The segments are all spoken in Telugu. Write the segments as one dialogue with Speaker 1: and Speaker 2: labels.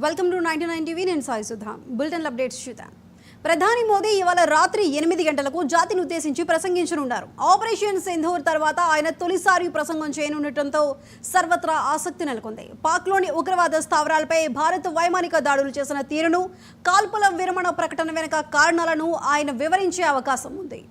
Speaker 1: Welcome to 99 TV. నేను సాయి సుధా. బులెటిన్ అప్డేట్స్ చూద్దాం. ప్రధాని మోదీ ఇవాళ రాత్రి 8 గంటలకు జాతిని ఉద్దేశించి ప్రసంగించనున్నారు. ఆపరేషన్ సింధూర్ తర్వాత ఆయన తొలిసారి ప్రసంగం చేయనుండటంతో సర్వత్రా ఆసక్తి నెలకొంది. పాక్లోని ఉగ్రవాద స్థావరాలపై భారత్ వైమానిక దాడులు చేసిన తీరును, కాల్పుల విరమణ ప్రకటన వెనుక కారణాలను ఆయన వివరించే అవకాశం ఉంది.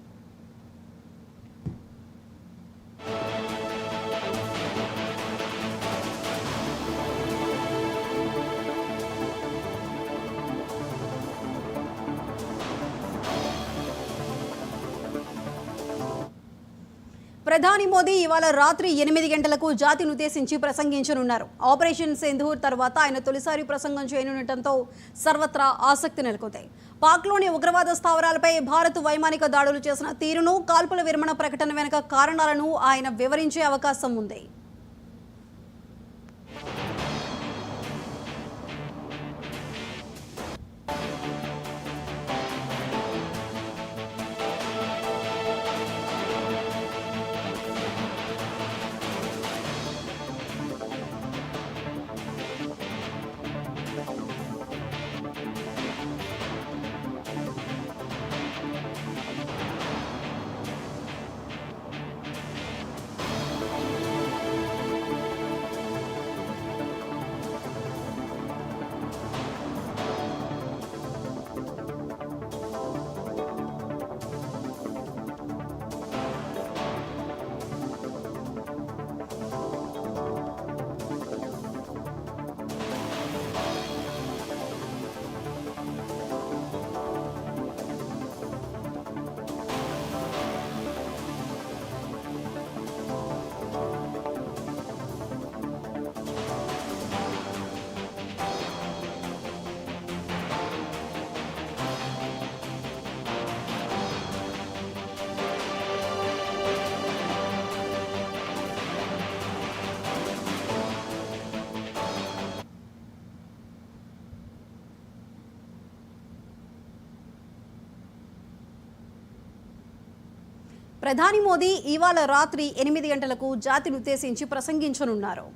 Speaker 1: ప్రధాని మోదీ ఇవాళ రాత్రి 8 గంటలకు జాతిని ఉద్దేశించి ప్రసంగించనున్నారు. ఆపరేషన్ సింధూర్ తర్వాత ఆయన తొలిసారి ప్రసంగం చేయనుండటంతో సర్వత్రా ఆసక్తి నెలకొంది. పాక్లోని ఉగ్రవాద స్థావరాలపై భారత్ వైమానిక దాడులు చేసిన తీరును, కాల్పుల విరమణ ప్రకటన వెనుక కారణాలను ఆయన వివరించే అవకాశం ఉంది. ప్రధాని మోదీ ఇవాళ రాత్రి 8 గంటలకు జాతిని ఉద్దేశించి ప్రసంగించనున్నారు.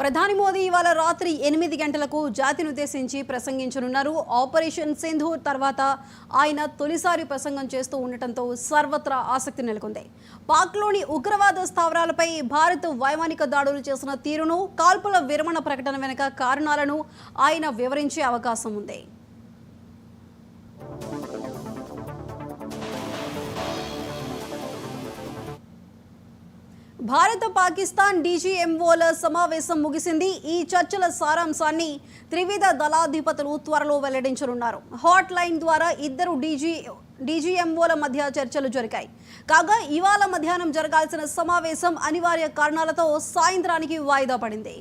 Speaker 1: ప్రధాని మోదీ ఇవాళ రాత్రి 8 గంటలకు జాతిని ఉద్దేశించి ప్రసంగించనున్నారు. ఆపరేషన్ సింధూర్ తర్వాత ఆయన తొలిసారి ప్రసంగం చేస్తూ ఉండటంతో సర్వత్రా ఆసక్తి నెలకొంది. పాక్లోని ఉగ్రవాద స్థావరాలపై భారత్ వైమానిక దాడులు చేసిన తీరును, కాల్పుల విరమణ ప్రకటన వెనుక కారణాలను ఆయన వివరించే అవకాశం ఉంది. భారత పాకిస్తాన్ డీజీఎంఓల సమావేశం ముగిసింది. ఈ చర్చల సారాంశాన్ని త్రివిధ దళాధిపతులు త్వరలో వెల్లడించనున్నారు. హాట్ లైన్ ద్వారా ఇద్దరు డీజీఎంఓల మధ్య చర్చలు జరిగాయి. కాగా ఇవాళ మధ్యాహ్నం జరగాల్సిన సమావేశం అనివార్య కారణాలతో సాయంత్రానికి వాయిదా పడింది.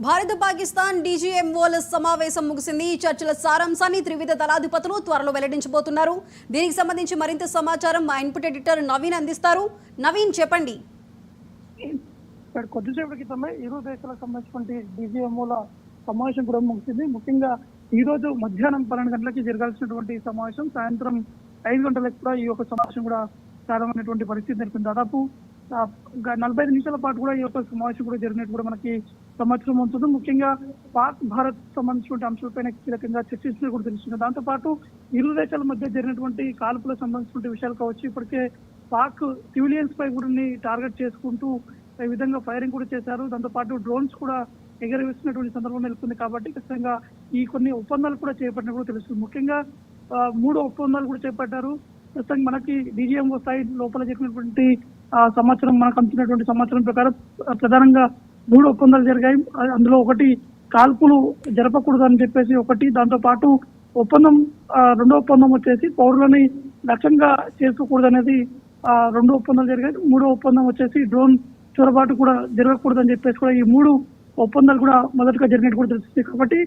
Speaker 1: భారత పాకిస్తాన్ డీజీఎంఓల సమావేశం ముగిసింది. ఈ చర్చల సారాంశాన్ని త్రివిధ దళాధిపతులు త్వరలో వెల్లడించబోతున్నారు. దీనికి సంబంధించి మరింత సమాచారం మా ఇన్పుట్ ఎడిటర్ నవీన్ అందిస్తారు. నవీన్, చెప్పండి.
Speaker 2: కొద్దిసేపటి క్రితమే ఇరు దేశాలకు సంబంధించినటువంటి డీజీఎంఓల సమావేశం కూడా ముగిసింది. ముఖ్యంగా ఈ రోజు మధ్యాహ్నం 12 గంటలకి జరగాల్సినటువంటి సమావేశం సాయంత్రం 5 గంటలకు కూడా ఈ యొక్క సమావేశం కూడా ప్రారంభమైనటువంటి పరిస్థితి నెలకొంది. దాదాపు 45 నిమిషాల పాటు కూడా ఈ యొక్క సమావేశం కూడా జరిగినట్టు కూడా మనకి సమాచారం ఉంటుంది. ముఖ్యంగా పాక్ భారత్ సంబంధించినటువంటి అంశాలపైన కీలకంగా చర్చించినట్టు కూడా తెలుస్తుంది. దాంతో పాటు ఇరు దేశాల మధ్య జరిగినటువంటి కాల్పులకు సంబంధించినటువంటి విషయాలు కావచ్చు, ఇప్పటికే పాక్ సివిలియన్స్ పై కూడా టార్గెట్ చేసుకుంటూ ఈ విధంగా ఫైరింగ్ కూడా చేశారు. దాంతో పాటు డ్రోన్స్ కూడా ఎగరవేస్తున్నటువంటి సందర్భం నెలకొంది. కాబట్టి ఖచ్చితంగా ఈ కొన్ని ఒప్పందాలు కూడా చేపట్టినట్టు కూడా తెలుస్తుంది. ముఖ్యంగా 3 ఒప్పందాలు కూడా చేపట్టారు. ప్రస్తుతం మనకి డీజీఎంఓ సైడ్ లోపల జరిగినటువంటి సమాచారం మనకు అందుతున్నటువంటి సమాచారం ప్రకారం ప్రధానంగా 3 ఒప్పందాలు జరిగాయి. అందులో ఒకటి కాల్పులు జరపకూడదు అని చెప్పేసి ఒకటి, దాంతో పాటు ఒప్పందం రెండో ఒప్పందం వచ్చేసి పౌరులని లక్ష్యంగా చేసుకోకూడదు అనేది 2 ఒప్పందాలు జరిగాయి. 3వ ఒప్పందం వచ్చేసి డ్రోన్ చొరబాటు కూడా జరగకూడదు అని చెప్పేసి కూడా ఈ 3 ఒప్పందాలు కూడా మొదటగా జరిగినట్టు కూడా తెలుస్తుంది. కాబట్టి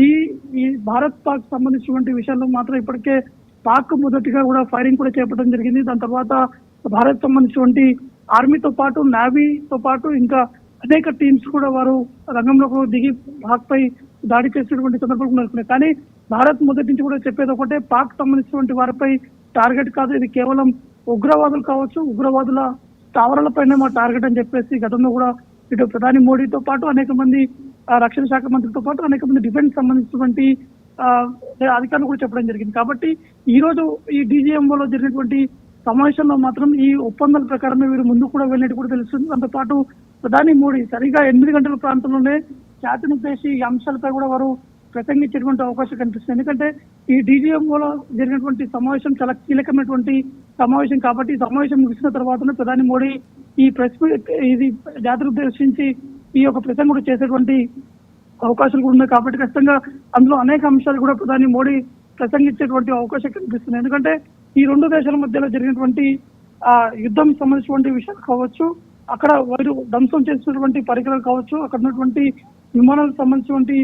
Speaker 2: ఈ భారత్ పాక్ సంబంధించినటువంటి విషయాల్లో మాత్రం ఇప్పటికే పాక్ మొదటిగా కూడా ఫైరింగ్ కూడా చేపట్టడం జరిగింది. దాని తర్వాత భారత్ సంబంధించినటువంటి ఆర్మీతో పాటు నేవీతో పాటు ఇంకా అనేక టీమ్స్ కూడా వారు రంగంలోకి దిగి పాక్ పై దాడి చేసినటువంటి సందర్భాలు నెలకొన్నాయి. కానీ భారత్ మొదటి నుంచి కూడా చెప్పేది ఒకటే, పాక్ సంబంధించినటువంటి వారిపై టార్గెట్ కాదు, ఇది కేవలం ఉగ్రవాదులు కావచ్చు, ఉగ్రవాదుల స్థావరాలపైనే మా టార్గెట్ అని చెప్పేసి గతంలో కూడా ఇటు ప్రధాని మోడీతో పాటు అనేక మంది రక్షణ శాఖ మంత్రులతో పాటు అనేక మంది డిఫెన్స్ సంబంధించినటువంటి అధికారులు కూడా చెప్పడం జరిగింది. కాబట్టి ఈ రోజు ఈ డీజీఎంఓలో జరిగినటువంటి సమావేశంలో మాత్రం ఈ ఒప్పందాల ప్రకారమే వీరు ముందుకు కూడా వెళ్ళినట్టు కూడా తెలుస్తుంది. దాంతో పాటు ప్రధాని మోడీ సరిగా 8 గంటల ప్రాంతంలోనే జాతిని ఉద్దేశించి ఈ అంశాలపై కూడా వారు ప్రసంగించేటువంటి అవకాశం కనిపిస్తుంది. ఎందుకంటే ఈ డీజీఎంఓలో జరిగినటువంటి సమావేశం చాలా కీలకమైనటువంటి సమావేశం. కాబట్టి ఈ సమావేశం ముగిసిన తర్వాతనే ప్రధాని మోడీ ఈ ప్రెస్ ఇది జాతిని ఉద్దేశించి ఈ యొక్క ప్రసంగం కూడా చేసేటువంటి అవకాశాలు కూడా ఉన్నాయి. కాబట్టి ఖచ్చితంగా అందులో అనేక అంశాలు కూడా ప్రధాని మోడీ ప్రసంగించేటువంటి అవకాశం కనిపిస్తుంది. ఎందుకంటే ఈ 2 దేశాల మధ్యలో జరిగినటువంటి యుద్ధం సంబంధించినటువంటి విషయాలు కావచ్చు, అక్కడ వారు ధ్వంసం చేసినటువంటి పరికరాలు కావచ్చు, అక్కడ ఉన్నటువంటి విమానాలకు సంబంధించినటువంటి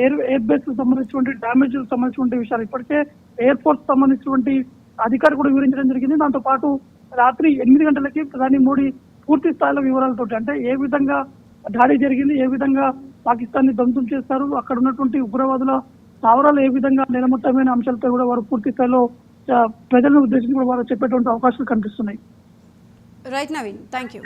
Speaker 2: ఎయిర్ బేస్ సంబంధించినటువంటి డ్యామేజ్ సంబంధించినటువంటి విషయాలు ఇప్పటికే ఎయిర్ ఫోర్స్ సంబంధించినటువంటి అధికారులు కూడా వివరించడం జరిగింది. దాంతో పాటు రాత్రి 8 గంటలకి ప్రధాని మోడీ పూర్తి స్థాయిలో వివరాలతో అంటే ఏ విధంగా దాడి జరిగింది, ఏ విధంగా పాకిస్తాన్ ని ధ్వంసం చేస్తారు, అక్కడ ఉన్నటువంటి ఉగ్రవాదుల స్థావరాలు ఏ విధంగా నిలమట్టమైన అంశాలపై కూడా వారు పూర్తి స్థాయిలో ప్రజలను ఉద్దేశించి కూడా వారు చెప్పేటువంటి అవకాశాలు కనిపిస్తున్నాయి.
Speaker 1: Right Naveen, thank you.